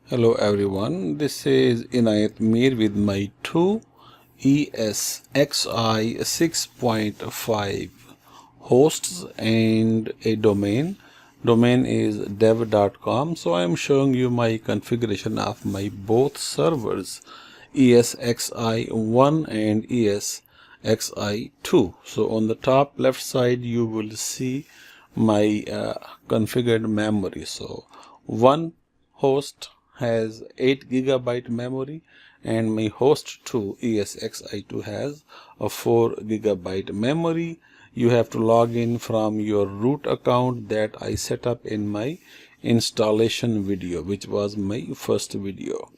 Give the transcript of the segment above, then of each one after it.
Hello everyone, this is Inayat Mir with my two ESXi 6.5 hosts and a domain. Domain is dev.com. So I am showing you my configuration of my both servers, ESXi1 and ESXi2. So on the top left side you will see my configured memory. So one host has 8 GB memory and my host 2 ESXi2 has a 4 GB memory. You have to log in from your root account that I set up in my installation video, which was my first video.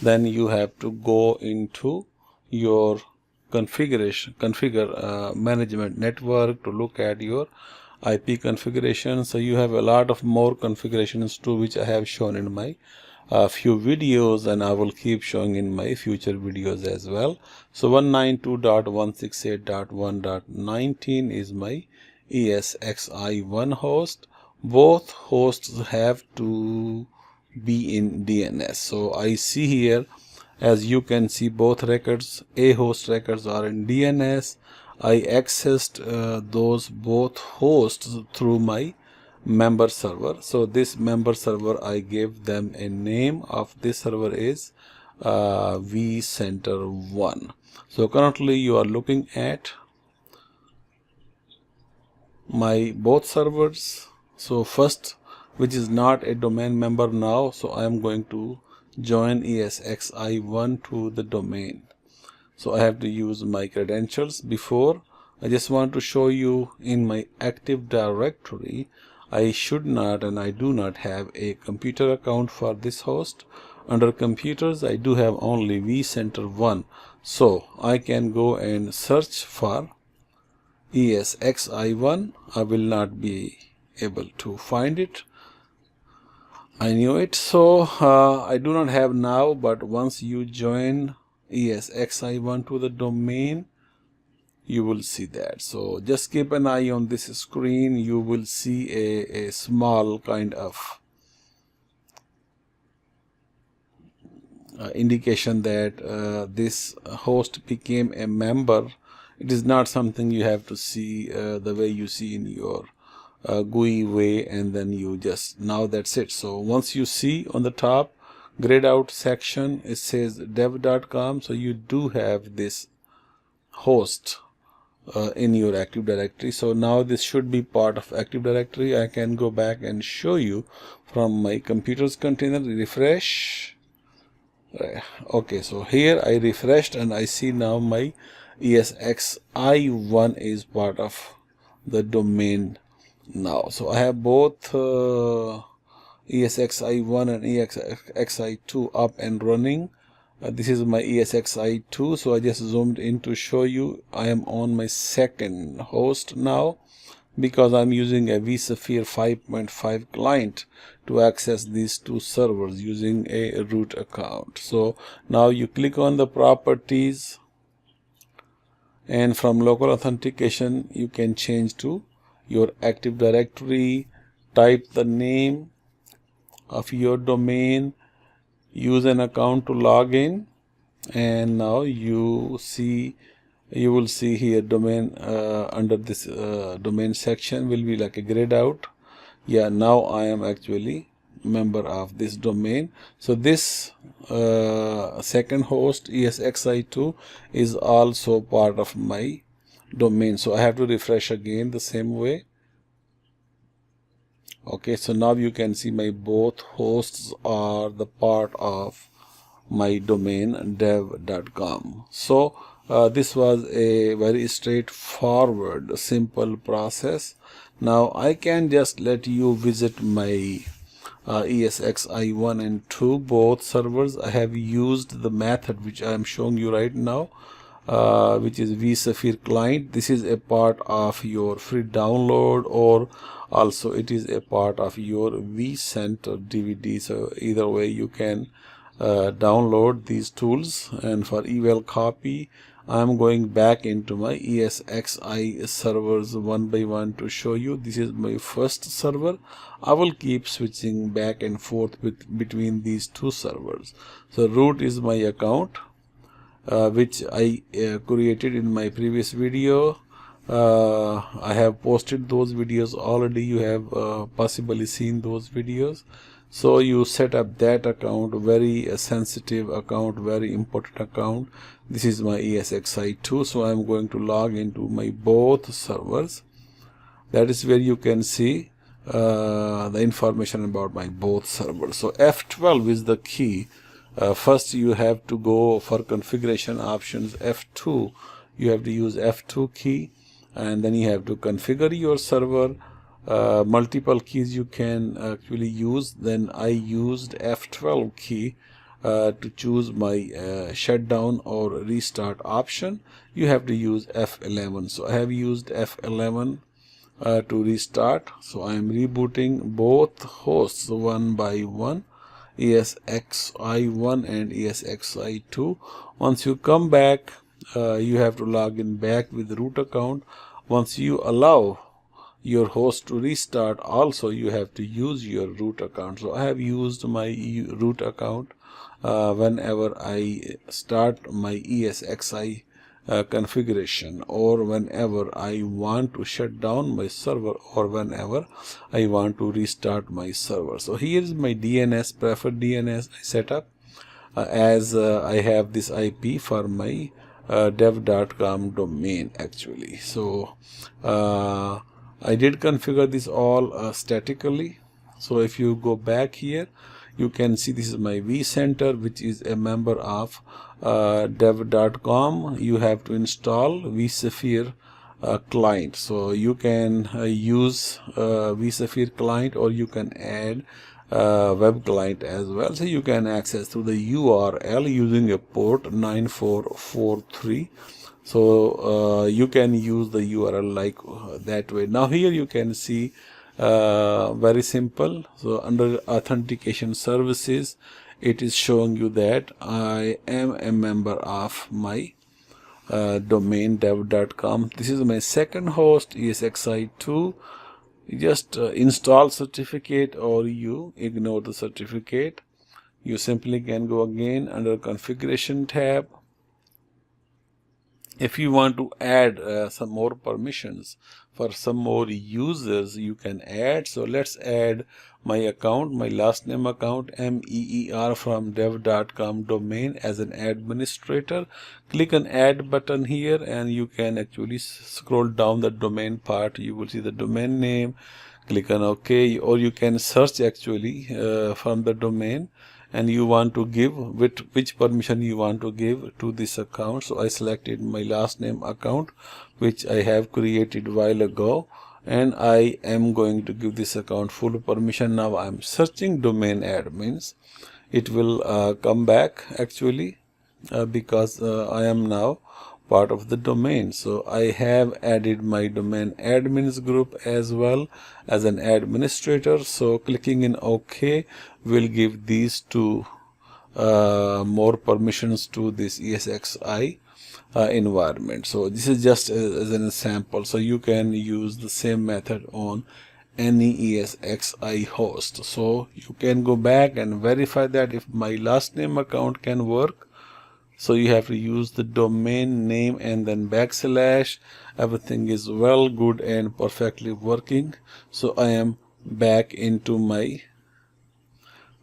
Then you have to go into your configure management network to look at your IP configuration. So you have a lot of more configurations too, which I have shown in my few videos, and I will keep showing in my future videos as well. So 192.168.1.19 is my ESXi1 host. Both hosts have to be in DNS. So I see here, as you can see, both records, A host records are in DNS. I accessed those both hosts through my member server. So this member server, I gave them a name of this server is vCenter1. So currently you are looking at my both servers. So first, which is not a domain member now, so I am going to join ESXi1 to the domain. So I have to use my credentials. Before, I just want to show you in my Active Directory, I should not and I do not have a computer account for this host. Under computers, I do have only vCenter1. So I can go and search for ESXi1. I will not be able to find it. I knew it. So I do not have now, but once you join ESXi1 to the domain, you will see that. So just keep an eye on this screen. You will see a small kind of indication that this host became a member. It is not something you have to see the way you see in your GUI way, and then you just, now that's it. So once you see on the top grayed out section, it says dev.com. So you do have this host in your Active Directory. So now this should be part of Active Directory. I can go back and show you from my computer's container, refresh. Okay, so here I refreshed and I see now my ESXi1 is part of the domain now. So I have both ESXi1 and ESXi2 up and running. This is my ESXi2. So I just zoomed in to show you I am on my second host now, because I'm using a vSphere 5.5 client to access these two servers using a root account. So now you click on the properties, and from local authentication you can change to your Active Directory, type the name of your domain, use an account to log in, and now you will see here domain under this domain section will be like a grayed out. Yeah, now I am actually member of this domain. So this second host ESXi2 is also part of my domain. So I have to refresh again the same way. Okay, so now you can see my both hosts are the part of my domain dev.com. So this was a very straightforward, simple process. Now I can just let you visit my ESXi1 and 2 both servers. I have used the method which I am showing you right now, which is vSphere client. This is a part of your free download, or also it is a part of your vCenter DVD. So either way you can download these tools, and for eval copy I'm going back into my ESXi servers one by one to show you. This is my first server. I will keep switching back and forth between these two servers. So root is my account, which I created in my previous video. I have posted those videos already. You have possibly seen those videos. So you set up that account, very sensitive account, very important account. This is my ESXi2. So I'm going to log into my both servers. That is where you can see the information about my both servers. So F12 is the key. First you have to go for configuration options, F2. You have to use F2 key, and then you have to configure your server. Multiple keys you can actually use. Then I used F12 key to choose my shutdown or restart option. You have to use F11. So I have used F11 to restart. So I am rebooting both hosts one by one, ESXi1 and ESXi2. Once you come back, you have to log in back with root account. Once you allow your host to restart, also you have to use your root account. So I have used my root account whenever I start my ESXi configuration, or whenever I want to shut down my server, or whenever I want to restart my server. So here is my DNS Preferred DNS setup, as I have this IP for my dev.com domain actually. So I did configure this all statically. So if you go back here, you can see this is my vCenter, which is a member of dev.com. You have to install vSphere client. So you can use vSphere client, or you can add web client as well. So you can access through the URL using a port 9443. So you can use the URL like that way. Now here you can see very simple. So under authentication services, it is showing you that I am a member of my domain dev.com. This is my second host, ESXi2. You just install certificate, or you ignore the certificate. You simply can go again under configuration tab. If you want to add some more permissions for some more users, you can add. So let's add my account, my last name account, MEER from dev.com domain, as an administrator. Click on add button here, and you can actually scroll down the domain part. You will see the domain name. Click on OK, or you can search actually from the domain, and you want to give which permission you want to give to this account. So I selected my last name account, which I have created while ago, and I am going to give this account full permission. Now I am searching domain admins. It will come back actually because I am now part of the domain. So I have added my domain admins group as well as an administrator. So clicking in OK will give these two more permissions to this ESXi environment. So this is just as an example. So you can use the same method on any ESXi host. So you can go back and verify that if my last name account can work. So you have to use the domain name and then /. Everything is well, good and perfectly working. So I am back into my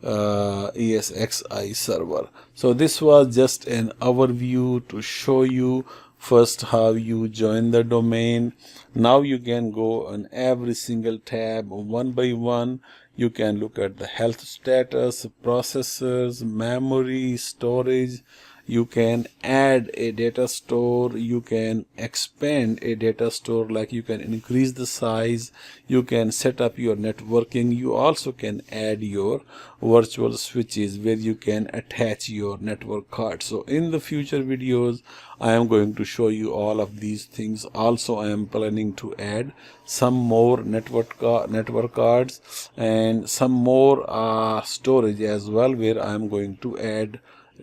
ESXi server. So this was just an overview to show you first how you join the domain. Now you can go on every single tab one by one. You can look at the health status, processors, memory, storage. You can add a data store, you can expand a data store, like you can increase the size, you can set up your networking, you also can add your virtual switches where you can attach your network card. So in the future videos, I am going to show you all of these things. Also, I am planning to add some more network cards and some more storage as well, where I am going to add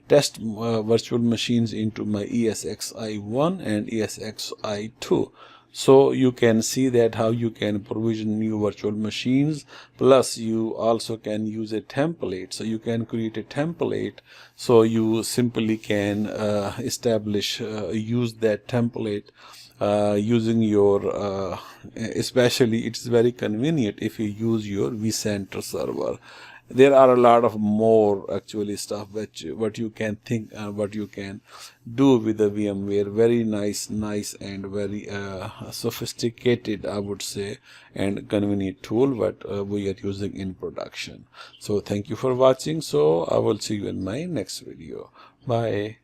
test virtual machines into my ESXi1 and ESXi2. So you can see that how you can provision new virtual machines, plus you also can use a template. So you can create a template, so you simply can use that template using your especially it's very convenient if you use your vCenter server. There are a lot of more actually stuff what you can think what you can do with the VMware. Very nice and very sophisticated, I would say, and convenient tool what we are using in production. So thank you for watching. So I will see you in my next video. Bye.